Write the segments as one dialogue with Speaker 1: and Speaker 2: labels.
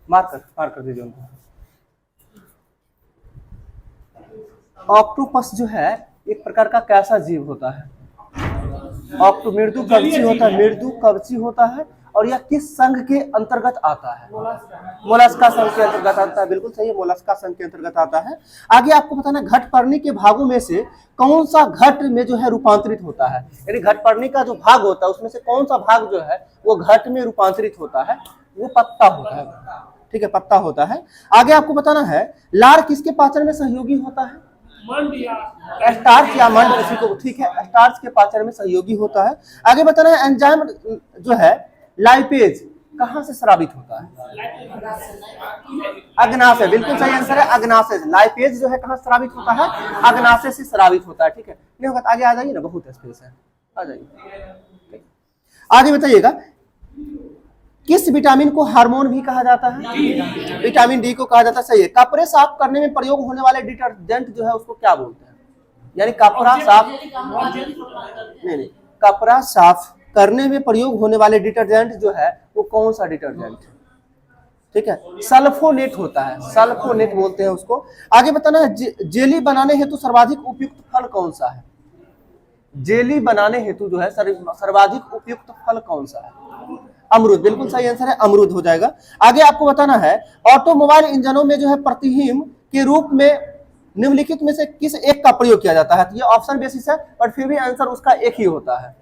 Speaker 1: मार कर दीजिए उनको। ऑक्टोपस जो है एक प्रकार का कैसा जीव होता है? मृदु कवची होता है, मृदु कवची होता है। और यह किस संघ के अंतर्गत आता है? मोलस्का संघ के अंतर्गत आता है। बिल्कुल सही है, मोलस्का संघ के अंतर्गत आता है। आगे आपको बताना, घटपर्णी के भागों में से कौन सा घट में जो है रूपांतरित होता है? यानी घटपर्णी का जो भाग होता है उसमें से कौन सा भाग जो है वो घट में रूपांतरित होता है? वो पत्ता होता है। ठीक है, पत्ता होता है। आगे आपको बताना है, लार किसके पाचन में सहयोगी होता है? स्टार्च या मंड, किसी को, ठीक है, स्टार्च के पाचन में सहयोगी होता है। आगे बताना है, एंजाइम जो है लाइपेज कहां से स्रावित होता है? अग्नाशय, बिल्कुल सही आंसर है, अग्नाशय। लाइपेज जो है कहां स्रावित होता है? अग्नाशय से स्रावित होता है। ठीक है, नहीं होगा आगे आ जाइए ना, बहुत स्पेस है, आ जाइए। आगे बताइएगा, किस विटामिन को हार्मोन भी कहा जाता है? विटामिन डी को कहा जाता है। सही है। कपड़े साफ करने में प्रयोग होने वाले डिटर्जेंट जो है उसको क्या बोलते हैं? यानी कपड़ा साफ, नहीं, कपड़ा साफ करने में प्रयोग होने वाले डिटर्जेंट जो है वो कौन सा डिटर्जेंट है? ठीक है, सल्फोनेट होता है, सल्फोनेट बोलते हैं उसको। आगे बताना है, जेली बनाने हेतु सर्वाधिक उपयुक्त फल कौन सा है? जेली बनाने हेतु जो है सर्वाधिक उपयुक्त फल कौन सा है? अमरूद, बिल्कुल सही आंसर है, अमरूद हो जाएगा। आगे आपको बताना है, ऑटोमोबाइल इंजनों में जो है प्रतिहीम के रूप में निम्नलिखित में से किस एक का प्रयोग किया जाता है? तो ये ऑप्शन बेसिस है, पर फिर भी आंसर उसका एक ही होता है।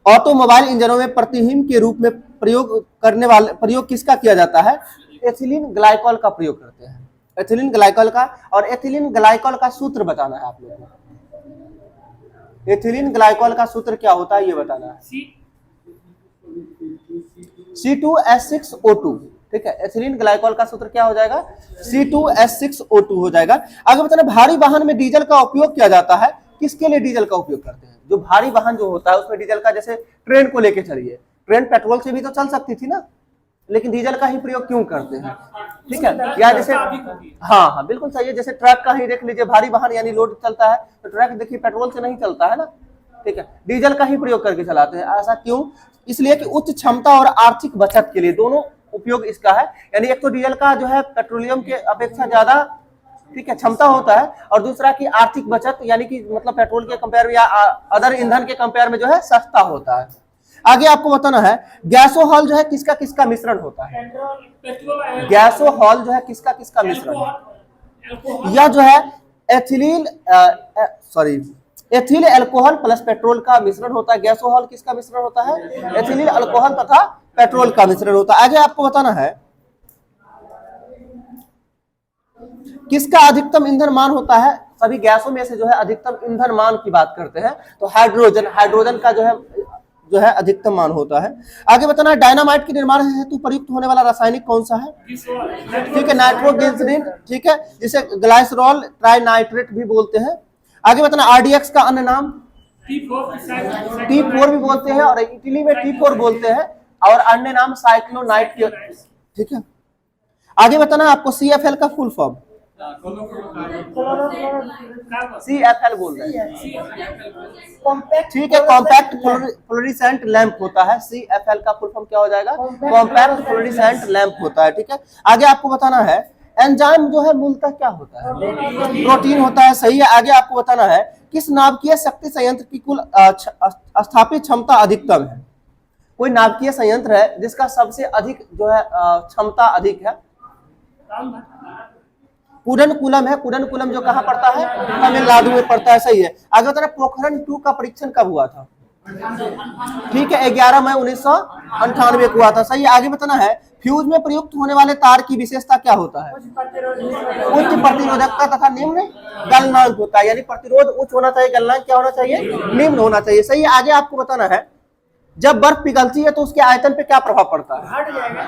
Speaker 1: ऑटोमोबाइल इंजनों में प्रतिहीम के रूप में प्रयोग किसका किया जाता है? एथिलीन ग्लाइकॉल का प्रयोग करते हैं, एथिलीन ग्लाइकॉल का। और एथिलीन ग्लाइकॉल का सूत्र बताना है आप लोगों को। एथिलीन ग्लाइकॉल का सूत्र क्या होता है ये बताना है। C2H6O2। ठीक है, एथिलीन ग्लाइकॉल का सूत्र क्या हो जाएगा? C2H6O2 हो जाएगा। आगे बताना, भारी वाहन में डीजल का उपयोग किया जाता है, किसके लिए डीजल का उपयोग करते हैं? जो भारी वाहन जो होता है उसमें डीजल का, जैसे ट्रेन को लेके चलिए, ट्रेन पेट्रोल से भी तो चल सकती थी ना, लेकिन डीजल का ही प्रयोग क्यों करते हैं? ठीक है, या जैसे, हाँ, बिल्कुल सही है, जैसे ट्रक का ही देख लीजिए, भारी वाहन यानी लोड चलता है तो ट्रक देखिए पेट्रोल से नहीं चलता है ना, ठीक है, डीजल का ही प्रयोग करके चलाते हैं। ऐसा क्यों? इसलिए कि उच्च क्षमता और आर्थिक बचत के लिए, दोनों उपयोग इसका है। यानी एक तो डीजल का जो है पेट्रोलियम के अपेक्षा ज्यादा, ठीक है, क्षमता होता है, और दूसरा की आर्थिक बचत, यानी कि मतलब पेट्रोल के कंपेयर में या अदर ईंधन के कंपेयर में जो है सस्ता होता है। आगे आपको बताना है, गैसोहॉल जो है किसका किसका मिश्रण होता है? गैसोहॉल जो है किसका किसका मिश्रण है? यह जो है एथिल अल्कोहल प्लस पेट्रोल का मिश्रण होता है। गैसोहॉल किसका मिश्रण होता है? एथिल अल्कोहल तथा पेट्रोल का मिश्रण होता है। आगे आपको बताना है, किसका अधिकतम ईंधन मान होता है? सभी गैसों में से जो है अधिकतम ईंधन मान की बात करते हैं तो हाइड्रोजन का जो है अधिकतम मान होता है। आगे बताना है, डायनामाइट के निर्माण हेतु प्रयुक्त होने वाला रासायनिक कौन सा है? ठीक है, नाइट्रोग्लिसरीन, ठीक है, जिसे ग्लाइसरॉल ट्राइनाइट्रेट भी बोलते हैं। आगे बताना, आरडीएक्स का अन्य नाम? T4 भी बोलते हैं, और इटली में T4 बोलते हैं, और अन्य नाम साइक्लोनाइट के, ठीक है। आगे बताना आपको, CFL का फुल फॉर्म? CFL बोल रहे हैं, ठीक है, कॉम्पैक्ट फ्लोरेसेंट लैंप होता है। CFL का फुल फॉर्म क्या हो जाएगा? कॉम्पैक्ट फ्लोरेसेंट लैंप होता है, ठीक है। आगे आपको बताना है, एंजाइम जो है मूलतः क्या होता है? प्रोटीन होता है, सही है। आगे आपको बताना है, किस नाभिकीय शक्ति संयंत्र की कुल स्थापित क्षमता अधिकतम है? कोई नाभिकीय संयंत्र है जिसका सबसे अधिक जो है क्षमता अधिक है? कुडनकुलम है। कुडनकुलम जो कहाँ पड़ता है? तमिलनाडु में पड़ता है, सही है। आगे बताना, पोखरण 2 का परीक्षण कब हुआ था? ठीक है, 11 मई 1998 को हुआ था, सही है। आगे बताना है, फ्यूज में प्रयुक्त होने वाले तार की विशेषता क्या होता है? उच्च प्रतिरोधकता तथा निम्न गलनांक होता है। यानी प्रतिरोध उच्च होना चाहिए, गलनांक क्या होना चाहिए? निम्न होना चाहिए, सही है। आगे आपको बताना है, जब बर्फ पिघलती है तो उसके आयतन पे क्या प्रभाव पड़ता है? घट जाएगा।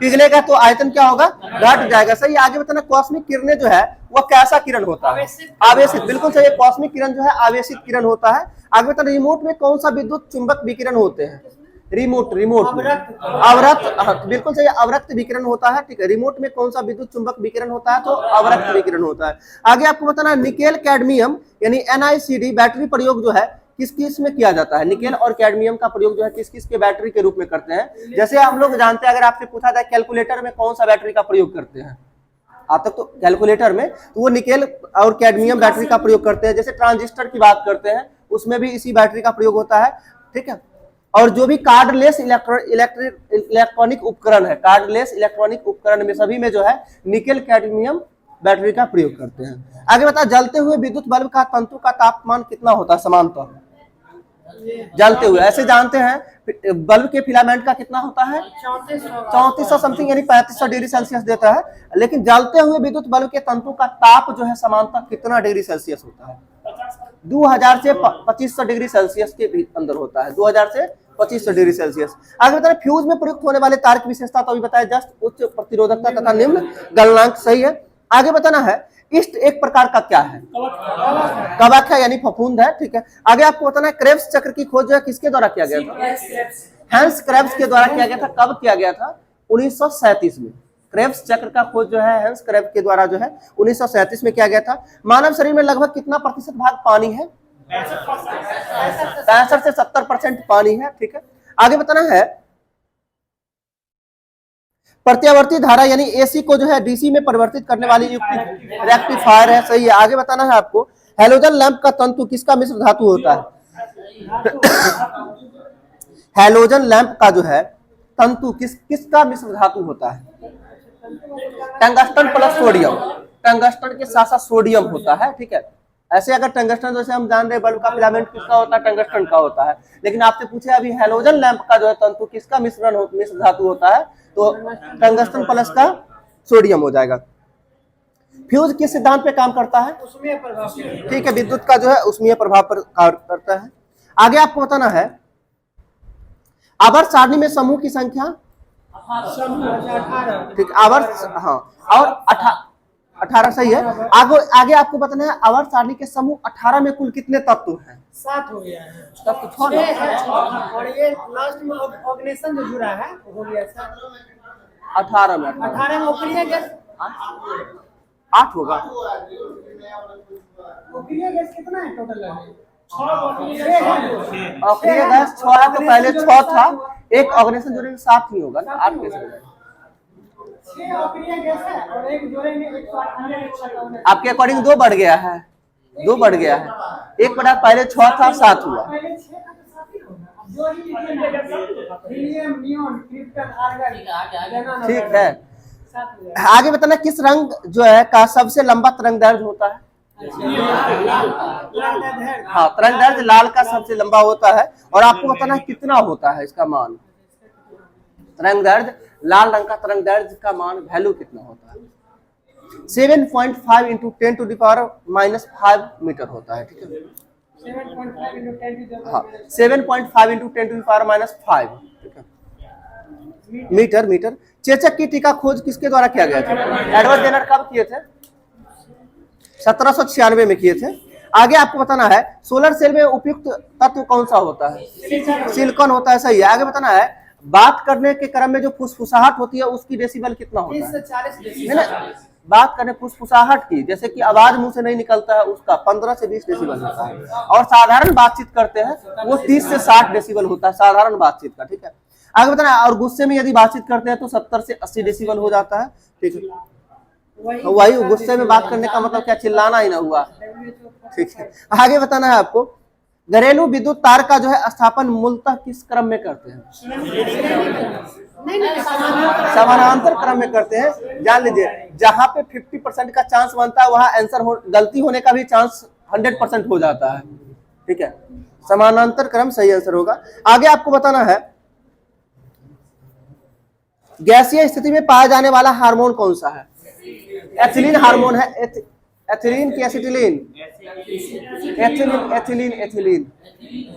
Speaker 1: पिघलेगा तो आयतन क्या होगा? घट जाएगा, सही। आगे बताना, कॉस्मिक किरणें जो है वह कैसा किरण होता है? आवेशित, बिल्कुल सही है, कॉस्मिक किरण जो है आवेशित किरण होता है। आगे बताना, रिमोट में कौन सा विद्युत चुंबक विकिरण होते हैं? रिमोट अवरक्त, बिल्कुल सही, अवरक्त विकिरण होता है, ठीक है। रिमोट में कौन सा विद्युत चुंबक विकिरण होता है? तो अवरक्त विकिरण होता है। आगे आपको बताना है, निकेल कैडमियम यानी NiCd बैटरी प्रयोग जो है किस किस में किया जाता है? निकेल और कैडमियम का प्रयोग जो है किस किस के बैटरी के रूप में करते हैं? जैसे हम लोग जानते हैं, अगर आपसे पूछा जाए कैलकुलेटर में कौन सा बैटरी का प्रयोग करते हैं, आप तक तो कैलकुलेटर में तो वो निकेल और कैडमियम बैटरी का प्रयोग करते हैं। जैसे ट्रांजिस्टर की बात करते हैं उसमें भी इसी बैटरी का प्रयोग होता है, ठीक है। और जो भी कार्डलेस इलेक्ट्रॉनिक उपकरण है, कार्डलेस इलेक्ट्रॉनिक उपकरण में सभी में जो है निकेल कैडमियम बैटरी का प्रयोग करते हैं। आगे बता, जलते हुए विद्युत बल्ब का तंतु का तापमान कितना होता है समांतर? जलते हुए ऐसे जानते हैं बल्ब के फिलामेंट का कितना होता है? 3400 समथिंग यानी 3500 डिग्री सेल्सियस देता है। लेकिन जलते हुए विद्युत बल्ब के तंतु का ताप जो है समांतर कितना डिग्री सेल्सियस होता है? 2000 से 2500 डिग्री सेल्सियस के अंदर होता है, 2000 से 2500 डिग्री सेल्सियस। आगे बताए, फ्यूज में प्रयुक्त होने वाले तार की विशेषता तो अभी बताया जस्ट, उच्च प्रतिरोधकता तथा निम्न गलनांक, सही है। आगे बताना है इष्ट एक प्रकार का क्या है? कवक है यानी फफूंद है, ठीक है। आगे आपको बताना है क्रेब्स चक्र की खोज जो है किसके द्वारा किया गया था? हैंस क्रेब्स के द्वारा किया गया था। कब किया गया था? 1937 में। क्रेब्स चक्र का खोज जो है हैंस क्रेब्स के द्वारा जो है 1937 में किया गया था। मानव शरीर में लगभग कितना प्रतिशत भाग पानी है? 65 से 70% पानी है, ठीक है। आगे बताना है प्रत्यावर्ती धारा यानी एसी को जो है डीसी में परिवर्तित करने वाली युक्ति रेक्टिफायर है, सही है। आगे बताना है आपको हैलोजन लैंप का तंतु किसका मिश्र धातु होता है? हैलोजन लैंप का जो है तंतु किसका मिश्र धातु होता है? टंगस्टन प्लस सोडियम, टंगस्टन के साथ साथ सोडियम होता है, ठीक है। ऐसे अगर टंगस्टन, जैसे हम जान रहे बल्ब का फिलामेंट किसका होता है? टंगस्टन का होता है। लेकिन आपसे पूछे अभी हैलोजन लैंप का जो है तंतु किसका मिश्र धातु होता है? तो टंगस्टन प्लस का सोडियम हो जाएगा। फ्यूज किस सिद्धांत पे काम करता है? ठीक है, विद्युत का जो है उष्मीय प्रभाव पर कार्य करता है। आगे आपको बताना है आवर्त सारणी में समूह की संख्या, ठीक, आवर्त, हाँ, और 18 सही है। आगे आपको बताना है आवर्त सारणी के समूह 18 में कुल कितने तत्व हैं?
Speaker 2: 7 हो गया है,
Speaker 1: तत्व
Speaker 2: और ये लास्ट में ऑर्गेनाइजेशन जो जुड़ा है हो गया सर
Speaker 1: 18 में
Speaker 2: 18 में अक्रिय गैस
Speaker 1: 8 होगा।
Speaker 2: अक्रिय गैस कितना है टोटल?
Speaker 1: अक्रिय गैस 6 है, तो पहले 6 था, एक ऑर्गेनाइजेशन जुड़े 7 ही होगा ना, 8 कैसे होगा?
Speaker 2: 6 अक्रिय गैस है और एक जोड़ेंगे 198।
Speaker 1: आपके अकॉर्डिंग 2 बढ़ गया है, 2 बढ़ गया है। एक बड़ा पहले 6 था, 7 हुआ।
Speaker 2: पहले 6 का तो 7 ही होगा। जो हीलियम, नियॉन, क्रिप्टन, आर्गन,
Speaker 1: ठीक है। आगे बताना किस रंग जो है का सबसे लंबा तरंगदैर्घ्य होता है? हाँ, तरंगदैर्घ्य लाल का सबसे लंबा होता है। और आपको बताना है कितना होता है इसका मान? तरंगदैर्घ्य, लाल रंग का तरंगदैर्घ्य का मान वैल्यू कितना होता है? 7.5 into 10 to the power -5 metre होता है, ठीक है।
Speaker 2: 7.5 into 10 to the
Speaker 1: हाँ, 7.5 इंटू 10 टू द पावर -5, ठीक है, मीटर। चेचक की टीका खोज किसके द्वारा किया गया था? एडवर्ड जेनर कब किए थे? 1796 में किए थे। आगे आपको बताना है सोलर सेल में उपयुक्त तत्व कौन सा होता है? सिलिकॉन होता है, सही है। आगे बताना है बात करने के क्रम में जो फुसफुसाहट होती है उसकी डेसिबल कितना होता है?
Speaker 2: 30 से 40 डेसिबल।
Speaker 1: बात करने फुसफुसाहट की, जैसे कि आवाज मुंह से नहीं निकलता है उसका 15 से 20 डेसिबल होता है। और साधारण बातचीत करते हैं वो 30 से 60 डेसिबल होता है साधारण बातचीत का, ठीक है। आगे बताना, और गुस्से में यदि बातचीत करते हैं तो 70 से 80 डेसिबल हो जाता है, ठीक है। वही गुस्से में बात करने का मतलब क्या? चिल्लाना ही ना हुआ, ठीक है। आगे बताना है आपको घरेलू विद्युत तार का जो है स्थापन मूलतः किस क्रम में करते हैं? समानांतर क्रम में करते हैं। जान लीजिए जहां पे 50% का चांस बनता है वहां आंसर गलती होने का भी चांस 100% हो जाता है, ठीक है। समानांतर क्रम सही आंसर होगा। आगे आपको बताना है गैसीय स्थिति में पाया जाने वाला हार्मोन कौन सा है? एथिलीन हार्मोन है। एथिलीन की एसिटिलीन? एथिलीन,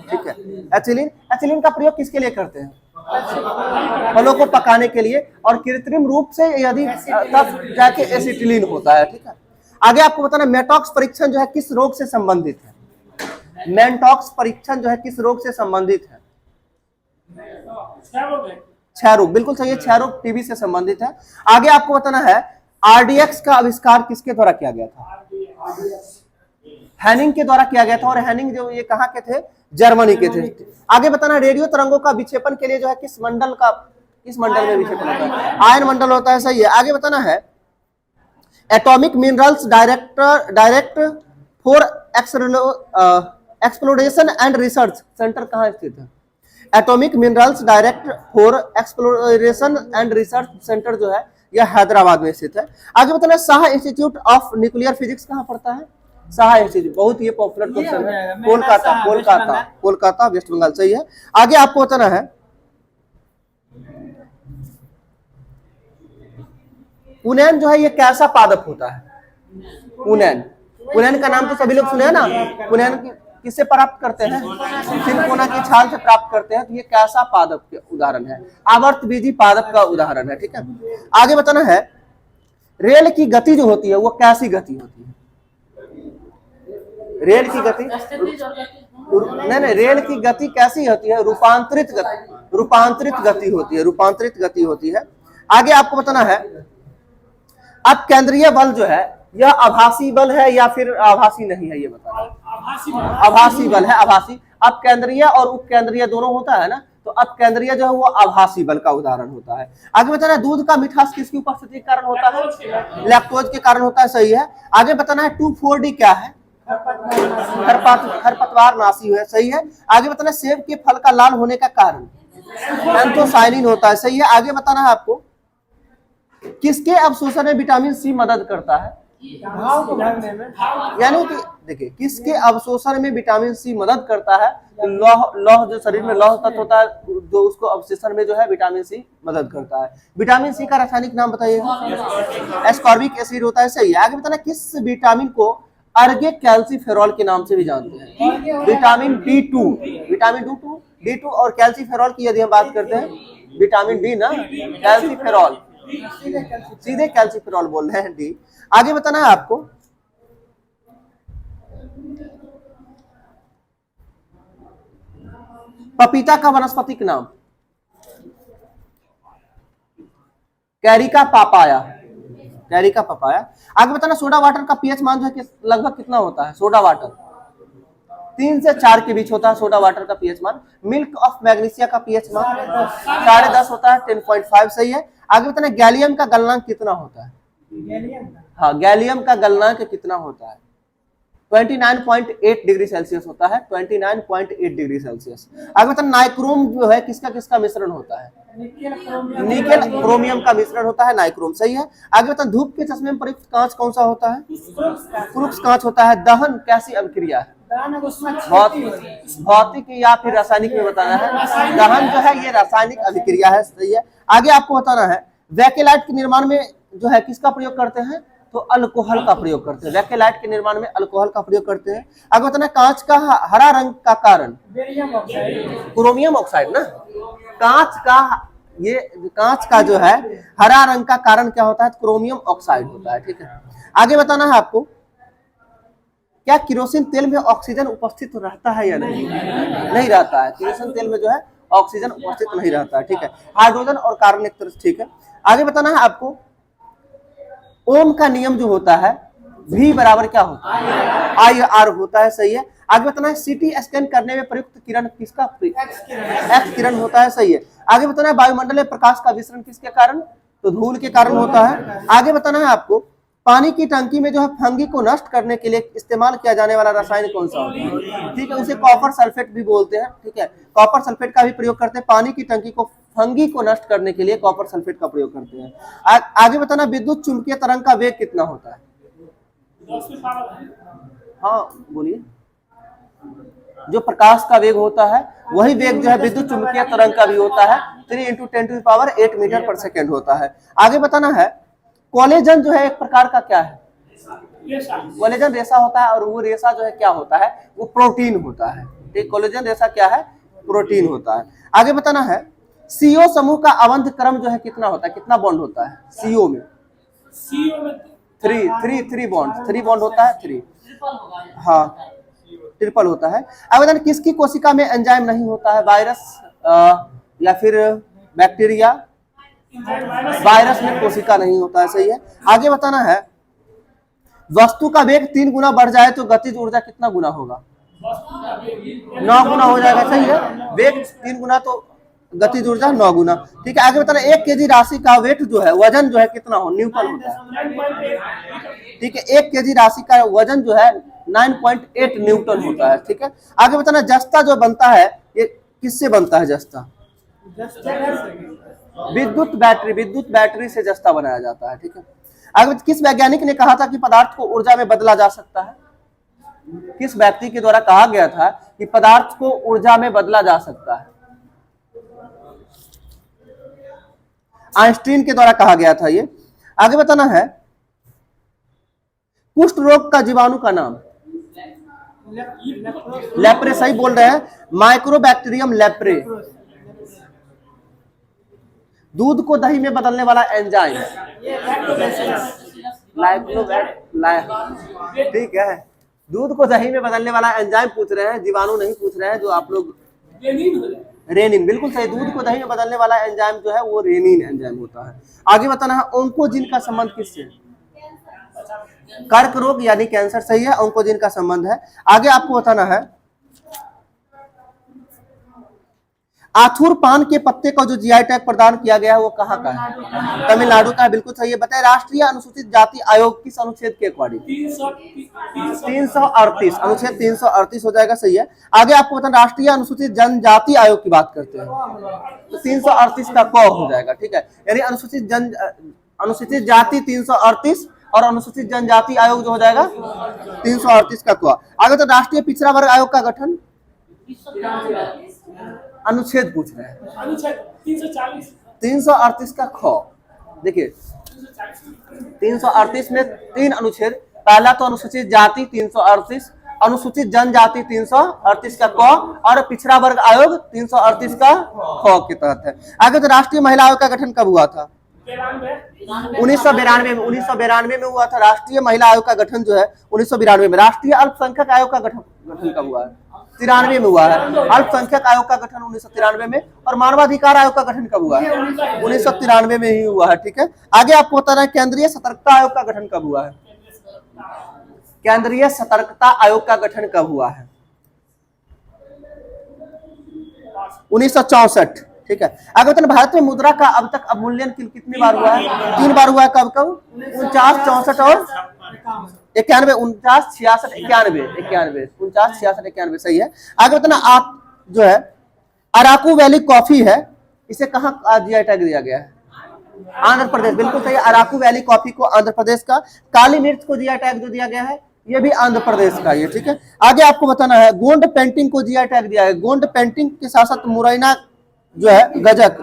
Speaker 1: ठीक है। एथिलीन का प्रयोग किसके लिए करते हैं? फलों को पकाने के लिए। और कृत्रिम रूप से यदि तब जाके एसिटिलीन होता है, ठीक है। आगे आपको बताना मेटॉक्स परीक्षण जो है किस रोग से संबंधित है? मेंटॉक्स परीक्षण जो है किस रोग से संबंधित है? क्षय रोग, बिल्कुल सही है। क्षय रोग टीबी से संबंधित है। आगे आपको बताना है आरडीएक्स का आविष्कार किसके द्वारा किया गया था? हैनिंग के द्वारा किया गया था, और हैनिंग जो ये कहाँ के थे, जर्मनी के थे। आगे बताना, रेडियो तरंगों का विक्षेपण के लिए जो है किस मंडल में विक्षेपण होता है, आयन मंडल होता है, सही है। आगे बताना है, atomic minerals direct for exploration and research centre कहाँ स्थित है, atomic minerals direct for exploration and research centre जो है यह हैदराबाद में स्थित है। आगे बताना, Shah institute of nuclear physics कहाँ पड़ता है, शाह इंस्टीट्यूट, बहुत ही पॉपुलर क्वेश्चन है, कोलकाता वेस्ट बंगाल, सही है। आगे आपको बताना है, उनैन जो है ये कैसा पादप होता है, उनैन का नाम तो सभी लोग सुने हैं ना, उनैन किससे प्राप्त करते हैं, सिनकोना की छाल से प्राप्त करते हैं। तो ये कैसा पादप के उदाहरण है, आवर्तबीजी पादप का उदाहरण है, ठीक है। आगे बताना है, रेल की गति जो होती है वो कैसी गति होती है, रेल की गति नहीं, रेल की गति कैसी होती है, रूपांतरित गति होती है। आगे आपको बताना है, अब केंद्रीय बल जो है यह आभासी बल है या फिर आभासी नहीं है, ये बताना। आभासी बल है, आभासी। अब केंद्रीय और उपकेंद्रीय दोनों होता है ना, तो अब केंद्रीय जो है वो आभासी बल का उदाहरण होता है। आगे बताना है, दूध का मिठास किसकी उपस्थिति के कारण होता है, लैक्टोज के कारण होता है, सही है। आगे बताना है, 2,4-D क्या है, खरपतवार नाशी है, सही है। आगे बताना, सेब के फल का लाल होने का कारण एंथोसायनिन होता है, सही है। आगे बताना है आपको, किसके अवशोषण में विटामिन सी मदद करता है, यानी कि देखिए, किसके अवशोषण में विटामिन सी मदद करता है, तो लौह जो शरीर में लौह तत्व होता है जो उसको अवशोषण में जो है विटामिन सी मदद करता है। विटामिन सी का रासायनिक नाम बताइए, एस्कॉर्बिक एसिड होता है, सही है। आगे बताना, किस विटामिन को अर्गे कैल्सीफेरॉल के नाम से भी जानते हैं, विटामिन D2 और कैल्सीफेरॉल की यदि हम बात करते हैं, विटामिन डी ना, कैल्सीफेरॉल, सीधे कैल्सीफेरॉल बोल रहे हैं, डी। आगे बताना है आपको, पपीता का वानस्पतिक नाम, कैरिका पापाया। आगे बताना, सोडा वाटर का पीएच मान जो है लगभग कितना होता है, सोडा वाटर 3 से 4 के बीच होता है सोडा वाटर का पीएच मान। मिल्क ऑफ मैग्नीशिया का पीएच मान 10.5 होता है, 10.5, सही है। आगे बताना, गैलियम का गलनांक कितना होता है, हाँ, गैलियम का गलनांक कितना होता है, 29.8 डिग्री सेल्सियस होता है, 29.8 डिग्री सेल्सियस। आगे बताना, नाइक्रोम जो है किसका मिश्रण होता है, निकेल क्रोमियम का मिश्रण होता है, नाइक्रोम, सही है। आगे बताना, धूप के चश्मे में प्रयुक्त कांच कौन सा होता है, क्रूक्स कांच होता है। दहन कैसी अभिक्रिया है, भौतिक या फिर रासायनिक में बताना है, दहन जो है ये रासायनिक अभिक्रिया है, सही है। आगे आपको बताना है, वैकेलाइट के निर्माण में जो है किसका प्रयोग करते हैं, तो अल्कोहल का प्रयोग करते हैं, वैकेलाइट के निर्माण में अल्कोहल का प्रयोग करते हैं। आगे बताना, कांच का हरा रंग का कारण, क्रोमियम ऑक्साइड ना, कांच का जो है हरा रंग का कारण क्या होता है, क्रोमियम ऑक्साइड होता है, ठीक है। आगे बताना है आपको, क्या केरोसिन तेल में ऑक्सीजन उपस्थित रहता है या नहीं रहता है, केरोसिन तेल में जो है ऑक्सीजन उपस्थित नहीं रहता है, ठीक है। हाइड्रोजन और कार्बन एक तरह, ठीक है। आगे बताना है आपको, ओम का नियम जो होता है, V बराबर क्या होता है, IR होता है, सही है। आगे बताना है, सीटी स्कैन करने में प्रयुक्त किरण किसका, एक्स किरण होता है, सही है। आगे बताना है, वायुमंडल में प्रकाश का विसरण किसके कारण, तो धूल के कारण होता है। आगे बताना है आपको, पानी की टंकी में जो है फंगी को नष्ट करने के लिए इस्तेमाल किया जाने वाला रसायन कौन सा होता है, ठीक है, उसे कॉपर सल्फेट भी बोलते हैं, ठीक है। कॉपर सल्फेट का भी प्रयोग करते हैं, पानी की टंकी को फंगी को नष्ट करने के लिए कॉपर सल्फेट का प्रयोग करते हैं। आगे बताना, विद्युत चुंबकीय तरंग का वेग कितना होता है, हाँ बोलिए, जो प्रकाश का वेग होता है वही वेग जो है विद्युत चुंबकीय तरंग का भी होता है, 3 × 10⁸ मीटर पर सेकेंड होता है। आगे बताना है, कोलेजन जो है एक प्रकार का क्या है, कोलेजन रेशा होता है, और वो रेशा जो है क्या होता है, वो प्रोटीन होता है, ठीक। कोलेजन रेशा क्या है, प्रोटीन होता है। आगे बताना है, CO समूह का अवंध क्रम जो है कितना होता है, कितना बॉन्ड होता है CO में, 3 बॉन्ड होता है, 3, हाँ, ट्रिपल होता है। अब बताना, किसकी कोशिका में एंजाइम नहीं होता है, वायरस या फिर बैक्टीरिया, वायरस में कोशिका नहीं होता है, सही है। आगे बताना है, वस्तु का वेग 3 गुना बढ़ जाए तो गतिज ऊर्जा कितना गुना होगा? 9 गुना हो जाएगा, सही है। वेग 3 गुना तो गतिज ऊर्जा 9 गुना। ठीक है, आगे बताना 1 केजी राशि का वेट जो है, वजन जो है कितना हो, न्यूटन होता है। ठीक है, 1 केजी राशि का वजन जो है 9.8 न्यूटन होता है। ठीक है, आगे बताना जस्ता जो बनता है ये किससे बनता है? जस्ता विद्युत बैटरी से जस्ता बनाया जाता है। ठीक है, आगे किस वैज्ञानिक ने कहा था कि पदार्थ को ऊर्जा में बदला जा सकता है? किस व्यक्ति के द्वारा कहा गया था कि पदार्थ को ऊर्जा में बदला जा सकता है? आइंस्टीन के द्वारा कहा गया था ये। आगे बताना है कुष्ठ रोग का जीवाणु का नाम? लेप्रे, सही बोल रहे हैं, माइक्रोबैक्टीरियम लेप्रे। दूध को दही में बदलने वाला एंजाइम? ठीक है, दूध को दही में बदलने वाला एंजाइम पूछ रहे हैं, जीवाणु नहीं पूछ रहे हैं, जो आप लोग रेनिन, बिल्कुल सही। दूध को दही में बदलने वाला एंजाइम जो है वो रेनिन एंजाइम होता है। आगे बताना है ओंकोजिन का संबंध किससे? कर्क रोग यानी कैंसर, सही है, ओंकोजिन का संबंध है। आगे आपको बताना है आथुर पान के पत्ते को जो जीआई टैग प्रदान किया गया है वो कहाँ का है? तमिलनाडु का है, बिल्कुल सही है। बताए राष्ट्रीय अनुसूचित जाति आयोग किस अनुच्छेद के अकॉर्डिंग? 338, अनुच्छेद 338 हो जाएगा, सही है। आगे आपको बताना राष्ट्रीय अनुसूचित जनजाति आयोग की बात करते हैं तो 338 का क हो जाएगा। ठीक है, यानी अनुसूचित जाति 338 और अनुसूचित जनजाति आयोग जो हो जाएगा 338 का क। आगे तो राष्ट्रीय पिछड़ा वर्ग आयोग का गठन? अनुच्छेद पूछ रहे हैं, अनुच्छेद 338 का ख। देखिए 338 में 3 अनुच्छेद, पहला तो अनुसूचित जाति 338, अनुसूचित जनजाति 338 का क और पिछड़ा वर्ग आयोग 338 का ख के तहत है। आगे तो राष्ट्रीय महिला आयोग का गठन कब हुआ था? 1992 में हुआ था। राष्ट्रीय महिला आयोग का गठन जो है 1992 में। राष्ट्रीय अल्पसंख्यक आयोग का गठन कब हुआ है? 93 में हुआ है। अल्पसंख्यक आयोग का गठन 1993 में और मानवाधिकार आयोग का गठन कब हुआ है? 1993 में ही हुआ है। ठीक है, आगे आपको बताना है केंद्रीय सतर्कता आयोग का गठन कब हुआ है? केंद्रीय सतर्कता आयोग का गठन कब हुआ है? 1964। ठीक है, आगे बताना भारत में मुद्रा का अब तक अवमूल्यन कितनी बार हुआ है? 3 बार हुआ है। कब कब? 49, 64 और 91, 49, 66, 91, 49, 66, 91, सही है। आगे बताना आप जो है अराकू वैली कॉफी है, इसे कहाँ जीआई टैग दिया गया है? आंध्र प्रदेश, बिल्कुल सही है। अराकू वैली कॉफी को आंध्र प्रदेश का। काली मिर्च को जीआई टैग जो दिया गया है ये भी आंध्र प्रदेश का ये। ठीक है, आगे आपको बताना है गोंड पेंटिंग को जीआई टैग दिया है। गोंड पेंटिंग के साथ साथ मुरैना जो है गजक,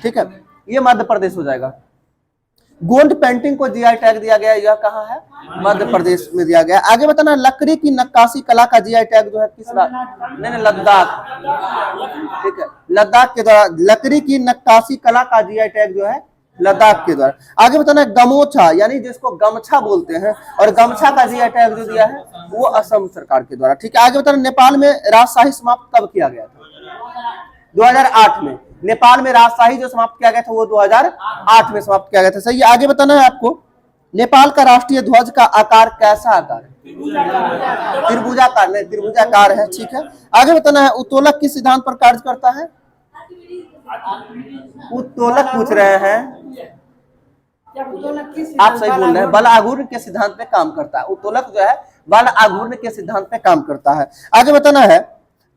Speaker 1: ठीक है, ये मध्य प्रदेश हो जाएगा। गोंड पेंटिंग को जीआई टैग दिया गया, यह कहाँ है? मध्य प्रदेश में दिया गया। आगे बताना लकड़ी की नक्काशी कला का जीआई टैग जो है किस नहीं, लद्दाख। ठीक है, लद्दाख के द्वारा लकड़ी की नक्काशी कला का जीआई टैग जो है लद्दाख के द्वारा। आगे बताना गमोछा यानी जिसको गमछा बोलते हैं और गमछा का जीआई टैग जो दिया है वो असम सरकार के द्वारा। ठीक है, आगे बताना नेपाल में राजशाही समाप्त कब किया गया था? 2008 में। नेपाल में राजशाही जो समाप्त किया गया था वो 2008 में समाप्त किया गया था, सही है। आगे बताना है आपको नेपाल का राष्ट्रीय ध्वज का आकार कैसा आकार है? त्रिभुजाकार, नहीं त्रिभुजाकार है। ठीक है, आगे बताना है उत्तोलक किस सिद्धांत पर कार्य करता है? उत्तोलक पूछ रहे हैं, आप सही बोल रहे हैं, बल आघूर्ण के सिद्धांत पे काम करता है। उत्तोलक जो है बल आघूर्ण के सिद्धांत पे काम करता है। आगे बताना है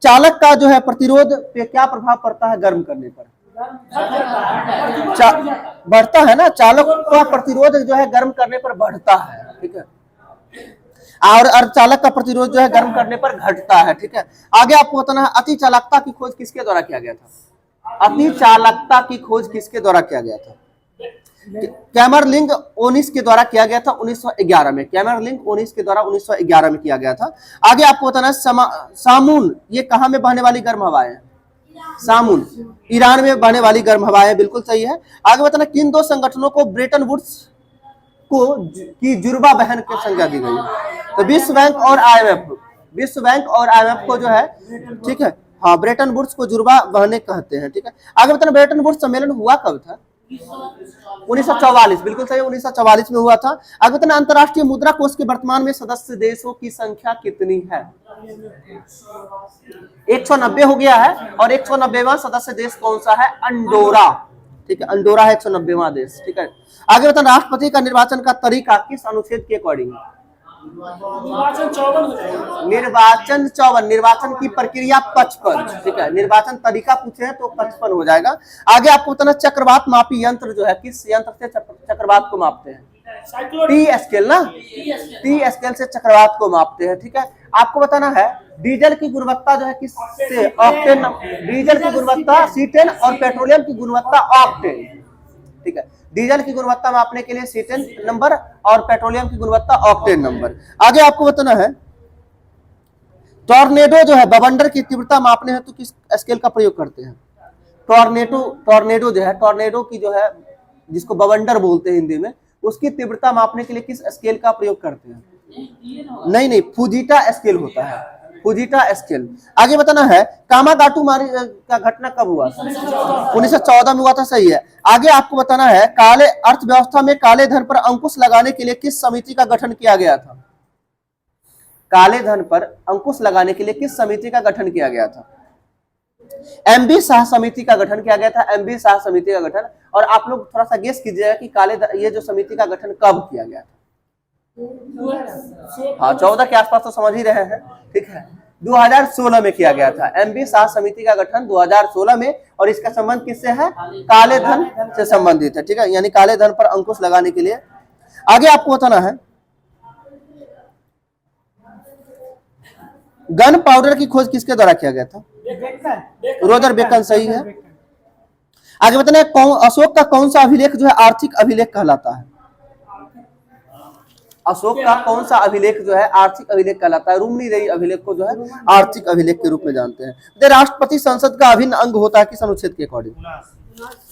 Speaker 1: चालक का जो है प्रतिरोध पे क्या प्रभाव पड़ता है गर्म करने पर? बढ़ता है ना, चालक का प्रतिरोध जो है गर्म करने पर बढ़ता है। ठीक है, और चालक का प्रतिरोध जो है गर्म करने पर घटता है। ठीक है, आगे आपको बताना है अति चालकता की खोज किसके द्वारा किया गया था? अति चालकता की खोज किसके द्वारा किया गया था? कैमरलिंग ओनिस के द्वारा किया गया था 1911 में। कैमरलिंग ओनिस के द्वारा 1911 में किया गया था। आगे आपको बताना सामून, ये कहां में बहने वाली गर्म हवाएं हैं? सामून ईरान में बहने वाली गर्म हवाएं, बिल्कुल सही है। आगे बताना किन 2 संगठनों को ब्रेटन वुड्स की जुर्बा बहन की संज्ञा दी गई? तो विश्व बैंक और IMF। विश्व बैंक और IMF को जो है, ठीक है, हाँ, ब्रेटन वुड्स को जुर्बा बहने कहते हैं। ठीक है, आगे बताना ब्रेटन वुड्स सम्मेलन हुआ कब था? 1944, बिल्कुल सही, 1944 में हुआ था। आगे बताना, अंतरराष्ट्रीय मुद्रा कोष के वर्तमान में सदस्य देशों की संख्या कितनी है? 190 हो गया है, और 190वां सदस्य देश कौन सा है? अंडोरा। ठीक है, अंडोरा है 190वां देश। ठीक है, आगे बताना, राष्ट्रपति का निर्वाचन का तरीका किस अनुच्छेद के अकॉर्डिंग? निर्वाचन 54, निर्वाचन की प्रक्रिया 55। ठीक है, निर्वाचन तरीका पूछे हैं तो 55 हो जाएगा। आगे आपको बताना, चक्रवात मापी यंत्र जो है किस यंत्र से चक्रवात को मापते हैं? टी स्केल ना, टी स्केल से चक्रवात को मापते हैं। ठीक है, आपको बताना है डीजल की गुणवत्ता जो है किससे? ऑक्टेन। डीजल की गुणवत्ता C10 और पेट्रोलियम की गुणवत्ता ऑक्टेन। ठीक है, डीजल की गुणवत्ता मापने के लिए C10 नंबर और पेट्रोलियम की गुणवत्ता ऑक्टेन नंबर। आगे आपको बताना है, टॉर्नेडो जो है बवंडर की तीव्रता मापने हैं तो किस स्केल का प्रयोग करते हैं? टॉर्नेडो जो है, टॉर्नेडो की जो है जिसको बवंडर बोलते हैं हिंदी में, उसकी तीव्रता मापने के लिए किस स्केल का प्रयोग करते हैं? नहीं, फुजीटा स्केल होता है, फुजीटा स्केल। आगे बताना है, कामागाटू मारी का घटना कब हुआ? 1914 में हुआ था, सही है। आगे आपको बताना है, काले अर्थव्यवस्था में काले धन पर अंकुश लगाने के लिए किस समिति का गठन किया गया था? काले धन पर अंकुश लगाने के लिए किस समिति का गठन किया गया था? MB शाह समिति का गठन किया गया था, MB शाह समिति का गठन। और आप लोग थोड़ा सा गेस कीजिएगा कि ये जो समिति का गठन कब किया गया था? हाँ, 14 के आसपास तो समझ ही रहे हैं। ठीक है, 2016 में किया गया था। MB शाह समिति का गठन 2016 में, और इसका संबंध किससे है? काले धन से संबंधित है। ठीक है, यानी काले धन पर अंकुश लगाने के लिए। आगे आपको बताना है, गन पाउडर की खोज किसके द्वारा किया गया था? रोजर बेकन, सही है। आगे बताना है, अशोक का कौन सा अभिलेख जो है आर्थिक अभिलेख कहलाता है? अशोक का कौन सा अभिलेख जो है आर्थिक अभिलेख कहलाता है? रुम्नीदेही अभिलेख को जो है आर्थिक अभिलेख के रूप में जानते हैं। राष्ट्रपति संसद का अभिन्न अंग होता है किस अनुच्छेद के अकॉर्डिंग?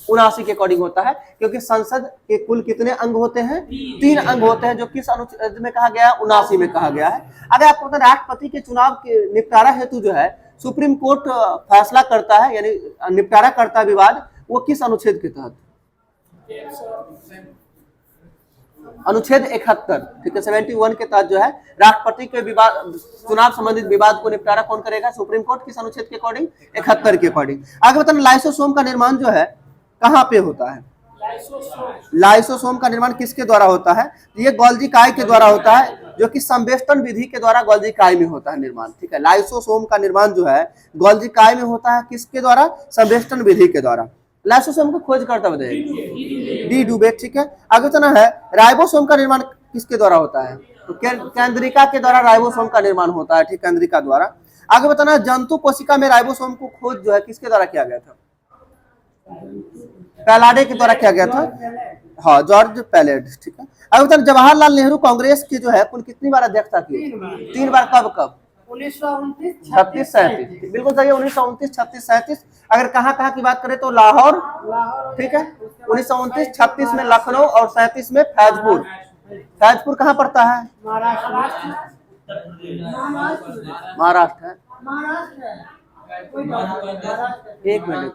Speaker 1: 79 के अकॉर्डिंग होता है, क्योंकि संसद के कुल कितने अंग होते हैं? 3 अंग होते हैं, जो किस अनुच्छेद में कहा गया है? 79 में कहा गया है। अगर आपको पता है, राष्ट्रपति के चुनाव के निपटारा हेतु जो है सुप्रीम कोर्ट फैसला करता है, यानी निपटारा करता है विवाद, वो किस अनुच्छेद के तहत? अनुच्छेद 71। ठीक है, 71 के तहत जो है राष्ट्रपति के विवाद, चुनाव संबंधित विवाद को निपटारा कौन करेगा? Supreme court. किस अनुच्छेद के अकॉर्डिंग? 71 के अकॉर्डिंग। आगे बताना, लाइसोसोम का निर्माण जो है कहाँ पे होता है? लाइसोसोम का निर्माण किसके द्वारा होता है? ये गोल्जी काय के द्वारा होता है, जो कि संवेष्टन विधि के द्वारा गोल्जी काय में होता है निर्माण। ठीक है, लाइसोसोम का निर्माण जो है गोल्जी काय में होता है, किसके द्वारा? संवेष्टन विधि के द्वारा। लाइसोसोम को खोज करता बताइए, डी डुबे। ठीक है, आगे चलना है, राइबोसोम का निर्माण किसके द्वारा होता है? तो केंद्रिका के द्वारा राइबोसोम का निर्माण होता है। ठीक, केंद्रिका द्वारा। आगे बताना है, जंतु कोशिका में राइबोसोम को खोज जो है किसके द्वारा किया गया था? पैलाडे के द्वारा किया गया था। हाँ, जॉर्ज पैलेड। ठीक है, आगे बताना, जवाहरलाल नेहरू कांग्रेस की जो है कुल कितनी बार अध्यक्षता की? 3 बार। कब?
Speaker 2: 1929,
Speaker 1: 36, 37। बिल्कुल सही है, 1929, 36, 37। अगर कहाँ की बात करें तो लाहौर। ठीक है, 1929, 36 में लखनऊ और 37 में फैजपुर। फैजपुर कहाँ पड़ता है? महाराष्ट्र है। एक मिनट,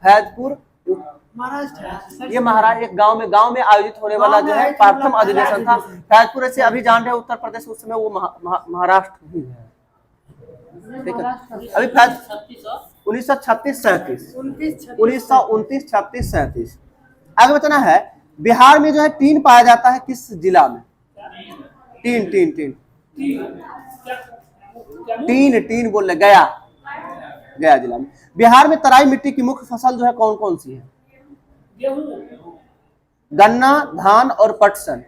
Speaker 1: फैजपुर ये महाराष्ट्र, एक गांव में आयोजित होने वाला जो है प्रथम अधिवेशन था। फैजपुर से अभी जान रहे उत्तर प्रदेश, उस समय वो महाराष्ट्र ही है। ठीक है, अभी 1936, 37, 1929, 36, 37। आगे बताना है, बिहार में जो है टीन पाया जाता है किस जिला में? टीन बोल रहे, गया जिला में। बिहार में तराई मिट्टी की मुख्य फसल जो है कौन कौन सी है? गन्ना, धान और पटसन।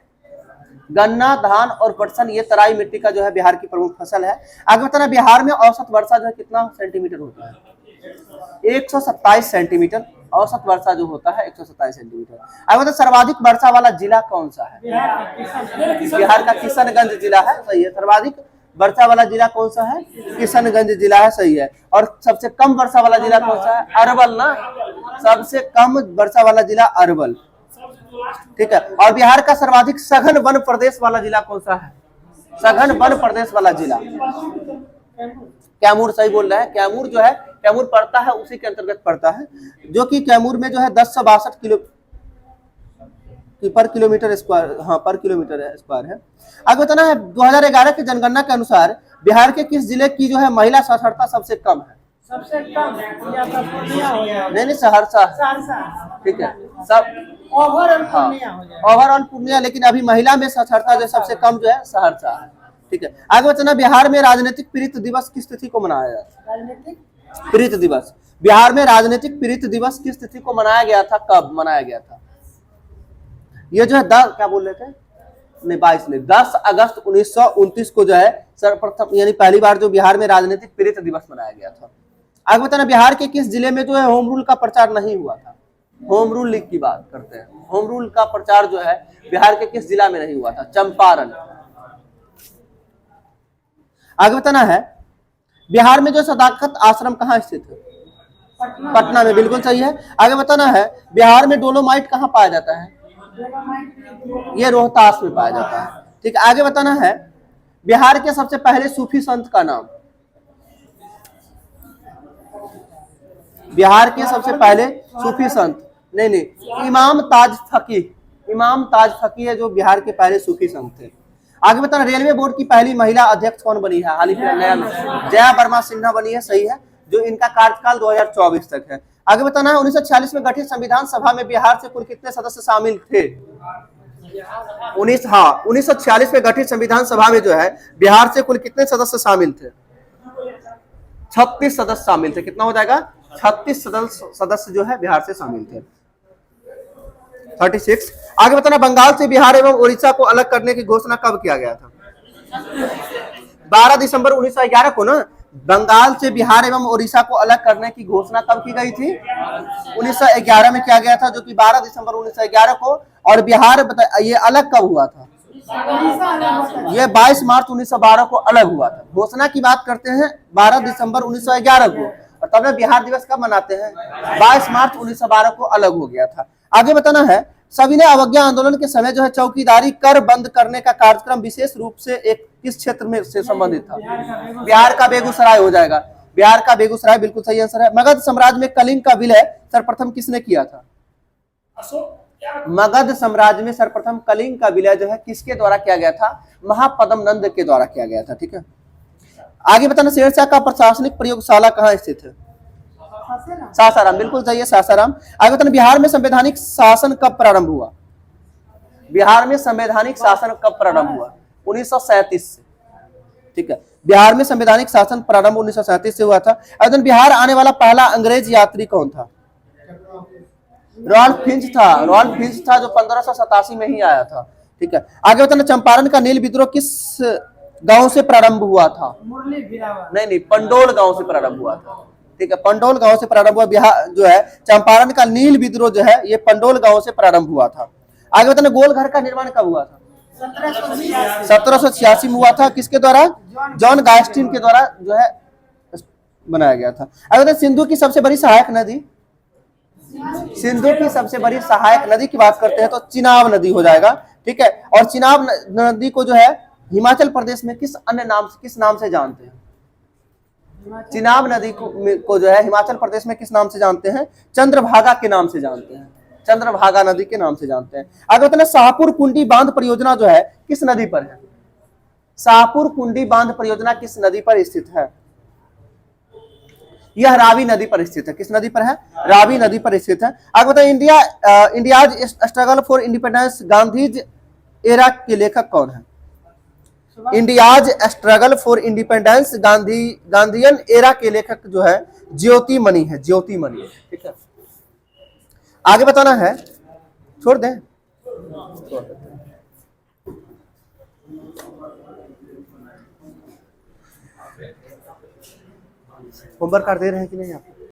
Speaker 1: गन्ना, धान और पटसन, ये तराई मिट्टी का जो है बिहार की प्रमुख फसल है। आगे बताना, बिहार में औसत वर्षा जो है कितना सेंटीमीटर होता है? 127 सेंटीमीटर औसत वर्षा जो होता है, 127 सेंटीमीटर। आगे बताना, सर्वाधिक वर्षा वाला जिला कौन सा है? बिहार का किशनगंज जिला है, सही है। सर्वाधिक वर्षा वाला जिला कौन सा है? किशनगंज जिला है, सही है। और सबसे कम वर्षा वाला जिला कौन सा है? अरवल ना, सबसे कम वर्षा वाला जिला अरवल। ठीक है, और बिहार का सर्वाधिक सघन वन प्रदेश वाला जिला कौन सा है? सघन वन प्रदेश वाला जिला कैमूर, सही बोल रहा है। कैमूर जो है, कैमूर पड़ता है उसी के अंतर्गत पड़ता है, जो कि कैमूर में जो है 1062 कि पर किलोमीटर स्क्वायर, हाँ पर किलोमीटर स्क्वायर है। आगे बताना है 2011 की जनगणना के अनुसार बिहार के किस जिले की जो है महिला साक्षरता सबसे कम है?
Speaker 2: सबसे कम या तो पूर्णिया हो जाए,
Speaker 1: नहीं सहरसा,
Speaker 2: सहरसा,
Speaker 1: ठीक है सब
Speaker 2: ओवरऑल
Speaker 1: हाँ
Speaker 2: पूर्णिया हो जाए।
Speaker 1: ओवरऑल पूर्णिया, लेकिन अभी महिला में साक्षरता जो सबसे कम जो है सहरसा है, ठीक है। आगे बताना बिहार में राजनीतिक प्रीति दिवस किस तिथि को मनाया जाता है?
Speaker 2: राजनीतिक
Speaker 1: प्रीति दिवस, बिहार में राजनीतिक प्रीति दिवस किस तिथि को मनाया गया था, कब मनाया गया था? ये जो है क्या बोल रहे थे, नहीं 22 नहीं 10 अगस्त 1929 को जो है सर्वप्रथम यानी पहली बार जो बिहार में राजनीतिक प्रीति दिवस मनाया गया था। आगे बताना बिहार के किस जिले में जो है होम रूल का प्रचार नहीं हुआ था? होम रूल लीग की बात करते हैं, होम रूल का प्रचार जो है बिहार के किस जिला में नहीं हुआ था? चंपारण। आगे बताना है बिहार में जो सदाकत आश्रम कहाँ स्थित है? पटना में, बिल्कुल सही है। आगे बताना है बिहार में डोलोमाइट कहाँ पाया जाता है? ये रोहतास में पाया जाता है, ठीक है। आगे बताना है बिहार के सबसे पहले सूफी संत का नाम? बिहार के सबसे पहले सूफी संत, नहीं इमाम ताज फकीह है जो बिहार के पहले सूफी संत थे। आगे बताना रेलवे बोर्ड की पहली महिला अध्यक्ष कौन बनी है? हाल ही फिलहाल नया में जया वर्मा सिन्हा बनी है, सही है, जो इनका कार्यकाल 2024 तक है। आगे बताना है 1946 में गठित संविधान सभा में बिहार से कुल कितने सदस्य शामिल थे? 1946 में गठित संविधान सभा में जो है बिहार से कुल कितने सदस्य शामिल थे? 36 सदस्य शामिल थे। कितना हो जाएगा? 36 सदस्य जो है बिहार से शामिल थे, 36। आगे बताना बंगाल से बिहार एवं उड़ीसा को अलग करने की घोषणा कब किया गया था? 12 दिसंबर 1911 को ना बंगाल से बिहार एवं उड़ीसा को अलग करने की घोषणा कब की गई थी? 1911 में किया गया था, जो कि 12 दिसंबर 1911 को। और बिहार ये अलग कब हुआ था? ये 22 मार्च 1912 को अलग हुआ था। घोषणा की बात करते हैं 12 दिसंबर 1911 को, और तब बिहार दिवस कब मनाते हैं? 22 मार्च 1912 को अलग हो गया था। आगे बताना है सविनय अवज्ञा आंदोलन के समय जो है चौकीदारी कर बंद करने का कार्यक्रम विशेष रूप से एक किस क्षेत्र में से संबंधित था? बिहार का बेगूसराय हो जाएगा, बिहार का बेगूसराय बिल्कुल सही आंसर है। मगध साम्राज्य में कलिंग का विलय सर्वप्रथम किसने किया था? मगध साम्राज्य में सर्वप्रथम कलिंग का विलय जो है किसके द्वारा किया गया था? महापद्म नंद के द्वारा किया गया था, ठीक है। आगे बताना शेरशाह का प्रशासनिक प्रयोगशाला कहाँ स्थित है? सासाराम, बिल्कुल सही है, सासाराम। आगे बताना बिहार में संवैधानिक शासन कब प्रारंभ हुआ? बिहार में संवैधानिक शासन कब प्रारंभ हुआ? 1937 से, ठीक है। बिहार में संवैधानिक शासन प्रारंभ 1937 से हुआ था। अगर बिहार आने वाला पहला अंग्रेज यात्री कौन था? रॉल्फ फिंच था जो 1587 में ही आया था, ठीक है। आगे बताना चंपारण का नील विद्रोह किस गांव से प्रारंभ हुआ था? नहीं पंडोल गांव से प्रारंभ हुआ था, ठीक है। पंडोल गांव से प्रारंभ हुआ। बिहार जो है चंपारण का नील विद्रोह जो है ये पंडोल गांव से प्रारंभ हुआ था। आगे बताना गोल घर का निर्माण कब हुआ था? 1786 में हुआ था। किसके द्वारा? जॉन गास्टिन के द्वारा जो है बनाया गया था। आगे बताना सिंधु की सबसे बड़ी सहायक नदी? सिंधु की सबसे बड़ी सहायक नदी की बात करते हैं तो चिनाब नदी हो जाएगा, ठीक है। और चिनाब नदी को जो है हिमाचल प्रदेश में किस नाम से जानते हैं? चिनाब नदी को जो है हिमाचल प्रदेश में किस नाम से जानते हैं? चंद्रभागा के नाम से जानते हैं, चंद्रभागा नदी के नाम से जानते हैं। आगे बताना शाहपुर कुंडी बांध परियोजना जो है किस नदी पर है? शाहपुर कुंडी बांध परियोजना किस नदी पर स्थित है? यह रावी नदी पर स्थित है। किस नदी पर है? रावी नदी पर स्थित है। आगे बताइए India's struggle for independence Gandhi's era के लेखक कौन है? India's struggle for independence Gandhian era के लेखक जो है ज्योतिमणि है, ज्योतिमणि, ठीक है। आगे बताना है, छोड़ दें, होमवर्क कर दे रहे हैं कि नहीं आप?